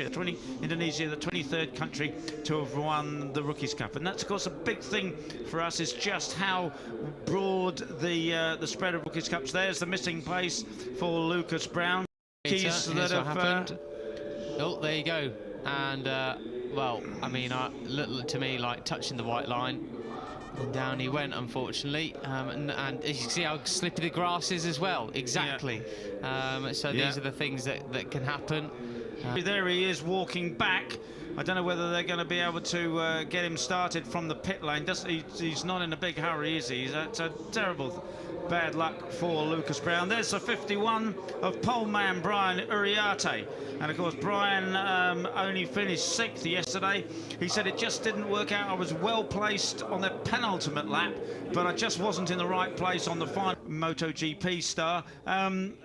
Indonesia, the 23rd country to have won the Rookies Cup, and that's of course a big thing for us, is just how broad the spread of Rookies Cups. There's the missing place for Lucas Brown. Keys that have happened. Oh, there you go. And well, I mean, to me, like touching the white line, and down he went, unfortunately. And as you can see how slippy the grass is as well. Exactly. Yeah. So these are the things that can happen. There he is walking back. I don't know whether they're going to be able to get him started from the pit lane. He's not in a big hurry, is he? That's a terrible bad luck for Lucas Brown. There's the 51 of pole man Brian Uriarte. And of course, Brian only finished 6th yesterday. He said it just didn't work out. I was well placed on the penultimate lap, but I just wasn't in the right place on the final. MotoGP star.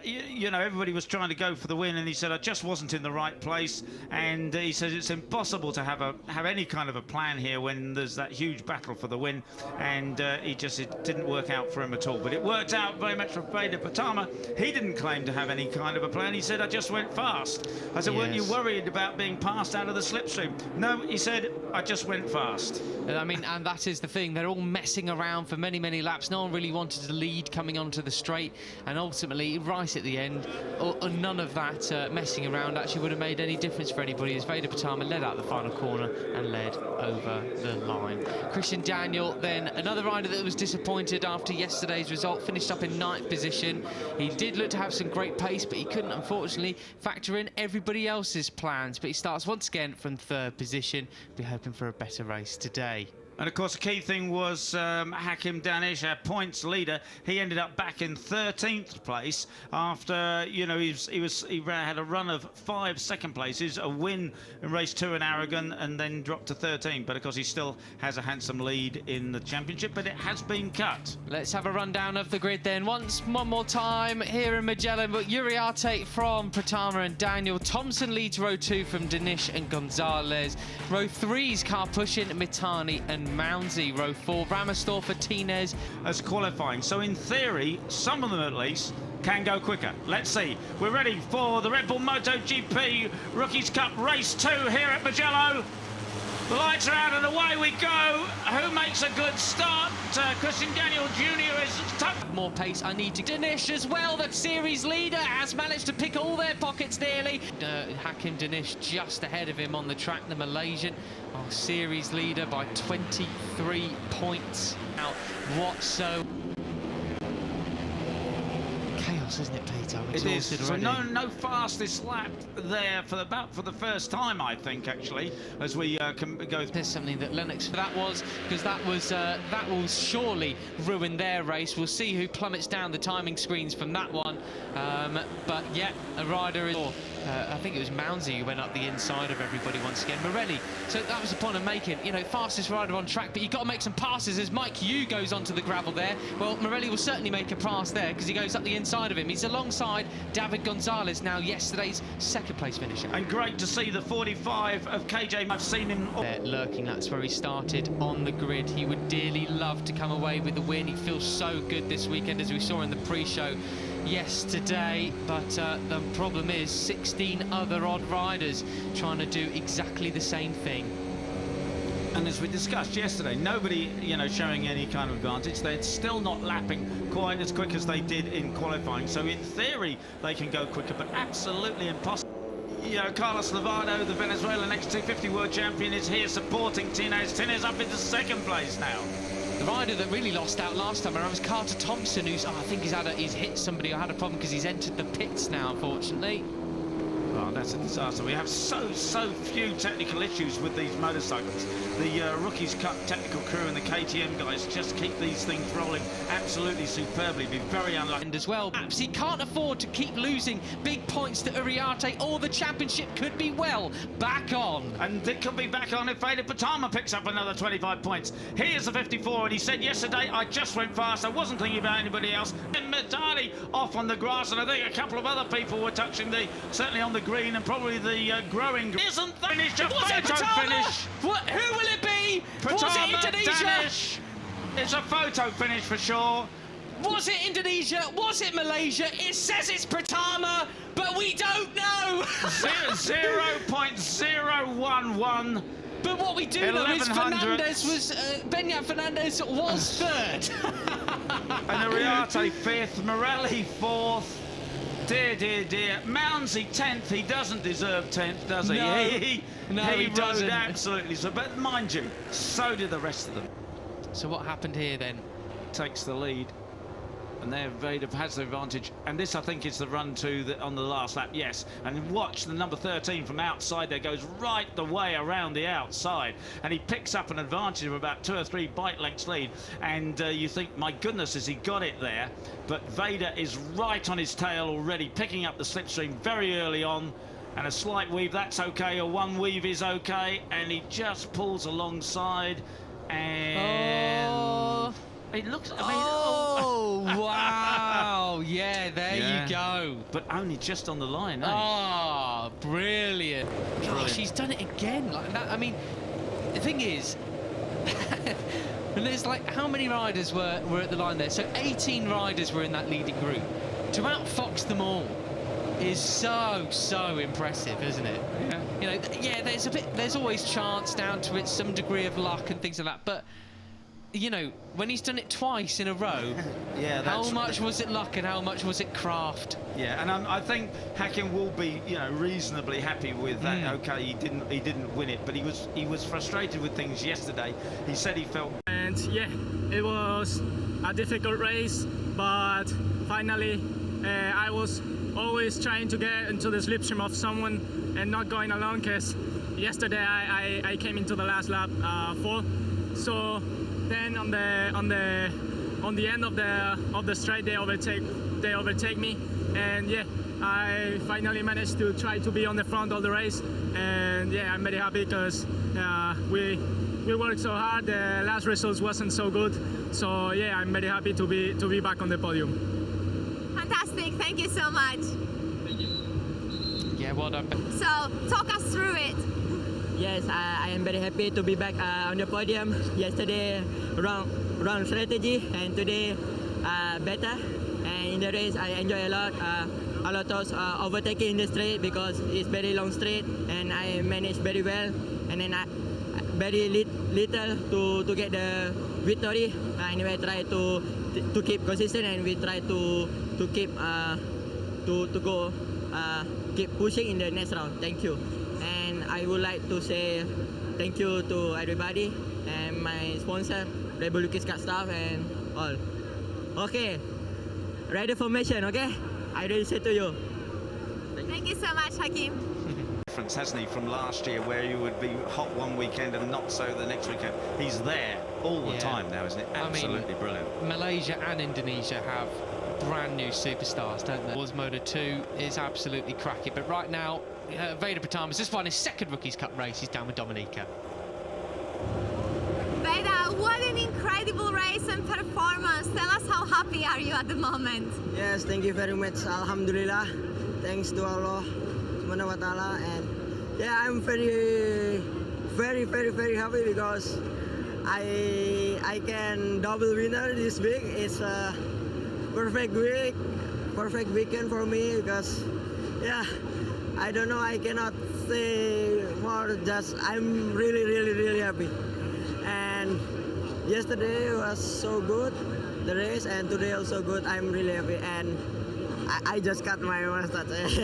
You know, everybody was trying to go for the win, and he said I just wasn't in the right place. And he says it's impossible to have any kind of a plan here when there's that huge battle for the win. And it didn't work out for him at all. But it worked out very much for Veda Patama. He didn't claim to have any kind of a plan. He said I just went fast. I said, weren't you worried about being passed out of the slipstream? No, he said, I just went fast. I mean, and that is the thing. They're all messing around for many, many laps. No one really wanted to lead coming onto the straight. And ultimately, right at the end, none of that messing around actually would have made any difference for anybody, as Veda Patama led out the final corner and led over the line. Christian Daniel, then another rider that was disappointed after yesterday's result, finished up in 9th position. He did look to have some great pace, but he couldn't, unfortunately, factor in everybody else's plans. But he starts once again from 3rd position. Be hoping for a better race today. And of course, the key thing was Hakim Danish, our points leader. He ended up back in 13th place after, you know, he had a run of 5 second places, a win in race 2 in Aragon, and then dropped to 13. But of course, he still has a handsome lead in the championship, but it has been cut. Let's have a rundown of the grid then. one more time here in Magellan. But Uriarte from Pratama and Daniel. Thompson leads row 2 from Danish and Gonzalez. Row 3's car pushing Mitani and Mounsey. Row 4, Ramersdorf, Tinez. As qualifying. So in theory, some of them at least can go quicker. Let's see. We're ready for the Red Bull MotoGP Rookies Cup Race 2 here at Mugello. The lights are out and away we go. Who makes a good start? Christian Daniel Jr. is tough. More pace I need to. Danish as well, the series leader, has managed to pick all their pockets nearly. Hakim Danish just ahead of him on the track, the Malaysian. Our series leader by 23 points. Now, what so? Chaos, isn't it, Peter? It is. So no fastest lap there for the first time, I think, actually, as we can go. There's something that Lennox that was, because that will surely ruin their race. We'll see who plummets down the timing screens from that one. But yeah, a rider is. I think it was Mounsey who went up the inside of everybody once again. Morelli. So that was the point of making, you know, fastest rider on track, but you've got to make some passes as Mike Yu goes onto the gravel there. Well, Morelli will certainly make a pass there because he goes up the inside of him. He's alongside David Gonzalez, now yesterday's 2nd place finisher. And great to see the 45 of KJ. I've seen him there lurking. That's where he started on the grid. He would dearly love to come away with the win. He feels so good this weekend, as we saw in the pre-show yesterday, but the problem is 16 other odd riders trying to do exactly the same thing. And as we discussed yesterday, nobody, you know, showing any kind of advantage. They're still not lapping quite as quick as they did in qualifying. So in theory, they can go quicker, but absolutely impossible. You know, Carlos Lovato, the Venezuelan X250 world champion, is here supporting Tinez. Tinez up into 2nd place now. The rider that really lost out last time around was Carter Thompson, who's, I think he's hit somebody or had a problem because he's entered the pits now, unfortunately. Oh, that's a disaster. We have so few technical issues with these motorcycles. The Rookies Cup technical crew and the KTM guys just keep these things rolling absolutely superbly. Be very unlucky. And as well, perhaps he can't afford to keep losing big points to Uriarte, or the championship could be well back on. And it could be back on if Veda Patama picks up another 25 points. Here's the 54, and he said yesterday, I just went fast. I wasn't thinking about anybody else. And Mitani off on the grass, and I think a couple of other people were touching certainly on the green, and probably the growing. Isn't the finish a photo finish? What? Who will it be? Patama, Was it Indonesia? Danish. It's a photo finish for sure. Was it Indonesia? Was it Malaysia? It says it's Pratama, but we don't know. 0.011. But what we do know is Benyat Fernandez was third. And Ariarte fifth, Morelli fourth. Dear, dear, dear. Mounsey 10th. He doesn't deserve 10th, does he? No, he rode doesn't. absolutely. So, but mind you, so did the rest of them. So what happened here then? Takes the lead. And there Veda has the advantage, and this I think is the run on the last lap, yes. And watch the number 13 from outside there, goes right the way around the outside, and he picks up an advantage of about 2 or 3 bike lengths lead, and you think, my goodness, has he got it there? But Veda is right on his tail already, picking up the slipstream very early on, and a slight weave, that's okay, a one weave is okay, and he just pulls alongside, and... It looks, I mean, wow. Yeah, there you go. But only just on the line, eh? Oh, brilliant. Gosh, he's done it again like that. I mean, the thing is, and there's like, how many riders were at the line there? So 18 riders were in that leading group. To outfox them all is so impressive, isn't it? Yeah. You know, yeah, there's always chance down to it, some degree of luck and things like that, but you know, when he's done it twice in a row, how much was it luck and how much was it craft? Yeah, and I think Hakim will be, you know, reasonably happy with that. Okay, he didn't win it, but he was frustrated with things yesterday. He said he felt. And yeah, it was a difficult race, but finally, I was always trying to get into the slipstream of someone and not going along, because yesterday I came into the last lap 4th. So then on the end of the straight they overtake me, and yeah, I finally managed to try to be on the front of the race, and yeah, I'm very happy because we worked so hard. The last results wasn't so good, so yeah, I'm very happy to be back on the podium. Fantastic, thank you so much. Thank you. Yeah, well done. So talk us through it. Yes, I am very happy to be back on the podium. Yesterday, wrong strategy, and today, better. And in the race, I enjoy a lot of overtaking in the straight because it's very long straight, and I managed very well. And then very little to get the victory. Anyway, try to keep consistent, and we try to keep keep pushing in the next round. Thank you. And I would like to say thank you to everybody and my sponsor, Rebel Lucas Cut staff and all. Okay, rider formation, okay? I already said to you. Thank you so much, Hakim. Difference, hasn't he, from last year where you would be hot one weekend and not so the next weekend. He's there all the time now, isn't it? Absolutely brilliant. Malaysia and Indonesia have brand new superstars, don't they? Moto 2 is absolutely cracking, but right now Veda Pratama's just won his second Rookies Cup race. He's down with Dominica. Veda, what an incredible race and performance. Tell us, how happy are you at the moment? Yes, thank you very much. Alhamdulillah. Thanks to Allah Subhanahu wa Ta'ala. And yeah, I'm very happy because I can double winner this week. It's a perfect weekend for me because yeah, I don't know, I cannot say more, just I'm really happy. And yesterday was so good, the race, and today also good. I'm really happy, and I just cut my mustache.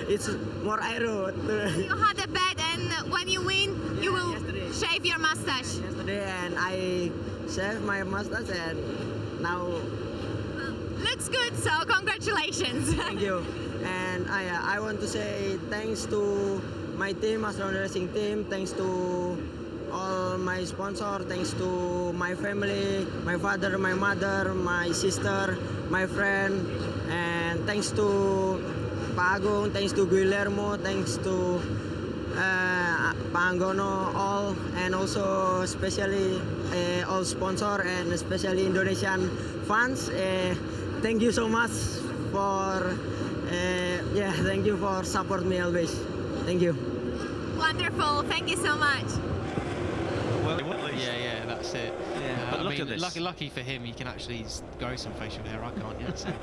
It's more aero. You had a bet, and when you win, you will shave your mustache. Yesterday, and I shaved my mustache, and now looks good, so congratulations. Thank you. And I want to say thanks to my team, Astronaut Racing team, thanks to all my sponsors, thanks to my family, my father, my mother, my sister, my friend, and thanks to Pak Agung, thanks to Guillermo, thanks to Pak Anggono, all, and also especially all sponsors and especially Indonesian fans. Thank you so much for thank you for support me always. Thank you. Wonderful, thank you so much. well, at least. Yeah, that's it. Yeah, but I look mean, at this. Lucky for him, he can actually grow some facial hair. I can't yet. So.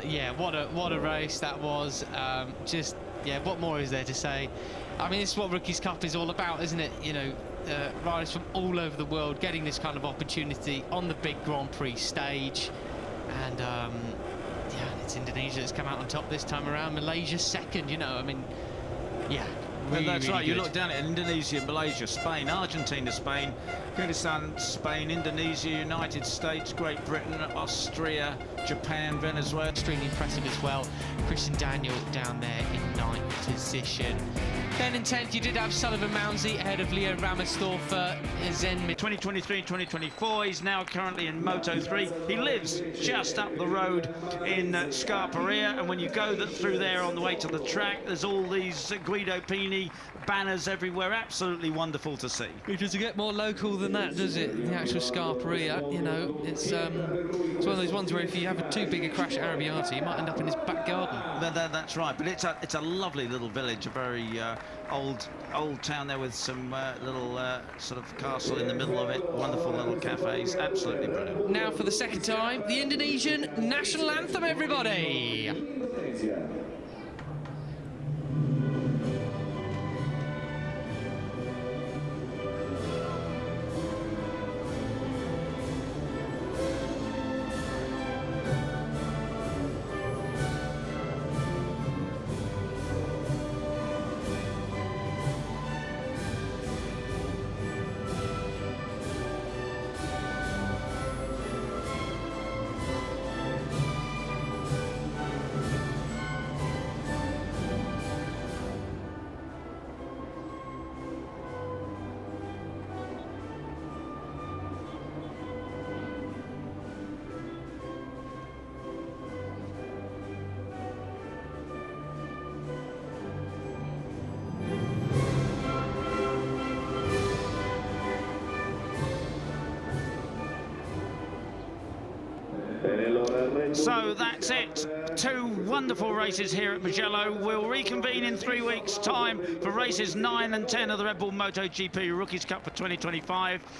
Yeah, what a race that was. Just, yeah, what more is there to say? I mean, this is what Rookies Cup is all about, isn't it? You know, riders from all over the world getting this kind of opportunity on the big Grand Prix stage. And, yeah, it's Indonesia that's come out on top this time around. Malaysia second, you know, I mean, yeah. Well, that's really right. You good. look down at Indonesia, Malaysia, Spain, Argentina, Spain, Kyrgyzstan, Spain, Indonesia, United States, Great Britain, Austria, Japan, Venezuela. Extremely impressive as well. Christian Daniel down there in 9th position. Then in 10th, you did have Sullivan Mounsey ahead of Leo Ramersdorfer, Zen 2023 and 2024, he's now currently in Moto3. He lives just up the road in Scarperia, and when you go through there on the way to the track, there's all these Guido Pini banners everywhere. Absolutely wonderful to see. It doesn't get more local than that, does it? The actual Scarperia, you know, it's one of those ones where if you have too big a crash at Arrabbiata, you might end up in his back garden. That's right, but it's a lovely little village, a very old town there with some little sort of castle in the middle of it. Wonderful little cafes, absolutely brilliant. Now for the second time, the Indonesian national anthem, everybody. So that's it. 2 wonderful races here at Mugello. We'll reconvene in 3 weeks' time for races 9 and 10 of the Red Bull MotoGP Rookies Cup for 2025.